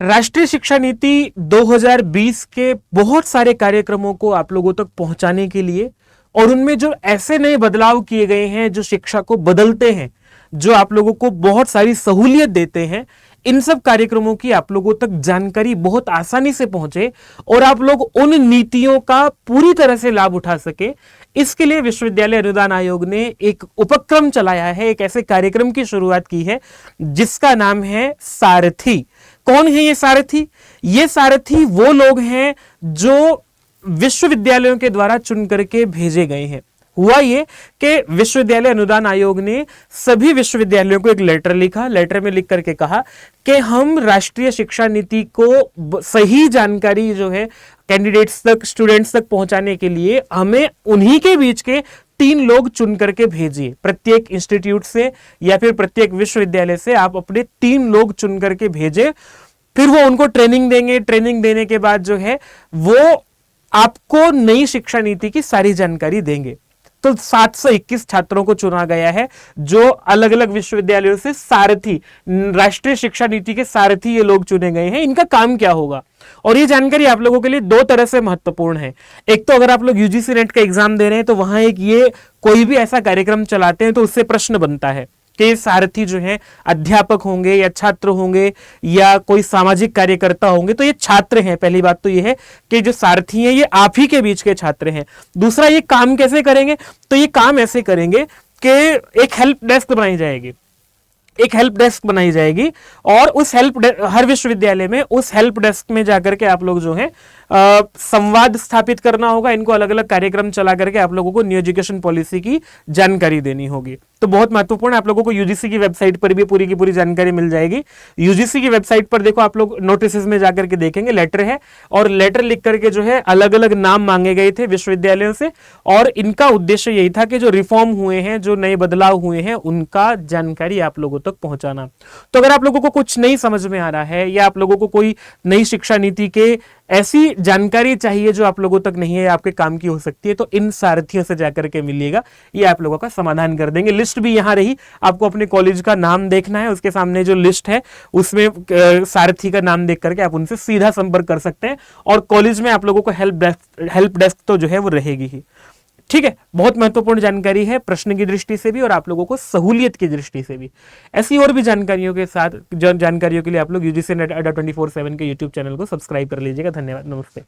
राष्ट्रीय शिक्षा नीति 2020 के बहुत सारे कार्यक्रमों को आप लोगों तक पहुंचाने के लिए और उनमें जो ऐसे नए बदलाव किए गए हैं जो शिक्षा को बदलते हैं, जो आप लोगों को बहुत सारी सहूलियत देते हैं, इन सब कार्यक्रमों की आप लोगों तक जानकारी बहुत आसानी से पहुंचे और आप लोग उन नीतियों का पूरी तरह से लाभ उठा सके, इसके लिए विश्वविद्यालय अनुदान आयोग ने एक उपक्रम चलाया है, एक ऐसे कार्यक्रम की शुरुआत की है जिसका नाम है सारथी। कौन है ये सारथी? ये सारथी वो लोग हैं जो विश्वविद्यालयों के द्वारा चुन करके भेजे गए हैं। हुआ ये कि विश्वविद्यालय अनुदान आयोग ने सभी विश्वविद्यालयों को एक लेटर लिखा, लेटर में लिख करके कहा कि हम राष्ट्रीय शिक्षा नीति को सही जानकारी जो है कैंडिडेट्स तक, स्टूडेंट्स तक पहुंचाने के लिए हमें उन्हीं के बीच के 3 लोग चुन करके भेजिए। प्रत्येक इंस्टीट्यूट से या फिर प्रत्येक विश्वविद्यालय से आप अपने 3 लोग चुन करके भेजे, फिर वो उनको ट्रेनिंग देंगे। ट्रेनिंग देने के बाद जो है वो आपको नई शिक्षा नीति की सारी जानकारी देंगे। तो 721 छात्रों को चुना गया है जो अलग अलग विश्वविद्यालयों से सारथी, राष्ट्रीय शिक्षा नीति के सारथी ये लोग चुने गए हैं। इनका काम क्या होगा और ये जानकारी आप लोगों के लिए 2 तरह से महत्वपूर्ण है। एक तो अगर आप लोग यूजीसी नेट का एग्जाम दे रहे हैं तो वहां एक ये कोई भी ऐसा कार्यक्रम चलाते हैं तो उससे प्रश्न बनता है कि सारथी जो है अध्यापक होंगे या छात्र होंगे या कोई सामाजिक कार्यकर्ता होंगे। तो ये छात्र हैं। पहली बात तो ये है कि जो सारथी हैं ये आप ही के बीच के छात्र हैं। दूसरा, ये काम कैसे करेंगे? तो ये काम ऐसे करेंगे कि एक हेल्प डेस्क बनाई जाएगी, एक हेल्प डेस्क बनाई जाएगी और उस हर विश्वविद्यालय में उस हेल्प डेस्क में जाकर के आप लोग जो है संवाद स्थापित करना होगा। इनको अलग अलग कार्यक्रम चला करके आप लोगों को न्यू एजुकेशन पॉलिसी की जानकारी देनी होगी। तो बहुत महत्वपूर्ण, आप लोगों को यूजीसी की वेबसाइट पर भी पूरी की पूरी जानकारी मिल जाएगी। यूजीसी की वेबसाइट पर देखो, आप लोग नोटिस में जाकर के देखेंगे, लेटर है और लेटर लिख करके जो है अलग अलग नाम मांगे गए थे विश्वविद्यालयों से और इनका उद्देश्य यही था कि जो रिफॉर्म हुए हैं, जो नए बदलाव हुए हैं, उनका जानकारी आप लोगों तक पहुंचाना। तो अगर आप लोगों को कुछ नहीं समझ में आ रहा है या आप लोगों को कोई नई शिक्षा नीति के ऐसी जानकारी चाहिए जो आप लोगों तक नहीं है, आपके काम की हो सकती है, तो इन सारथियों से जाकर के मिलिएगा, ये आप लोगों का समाधान कर देंगे। लिस्ट भी यहां रही, आपको अपने कॉलेज का नाम देखना है, उसके सामने जो लिस्ट है उसमें सारथी का नाम देख करके आप उनसे सीधा संपर्क कर सकते हैं और कॉलेज में आप लोगों को हेल्प डेस्क तो जो है वो रहेगी ही। ठीक है, बहुत महत्वपूर्ण जानकारी है प्रश्न की दृष्टि से भी और आप लोगों को सहूलियत की दृष्टि से भी। ऐसी और भी जानकारियों के साथ जानकारियों के लिए आप लोग यूजीसी नेट अड्डा 24/7 के यूट्यूब चैनल को सब्सक्राइब कर लीजिएगा। धन्यवाद, नमस्ते।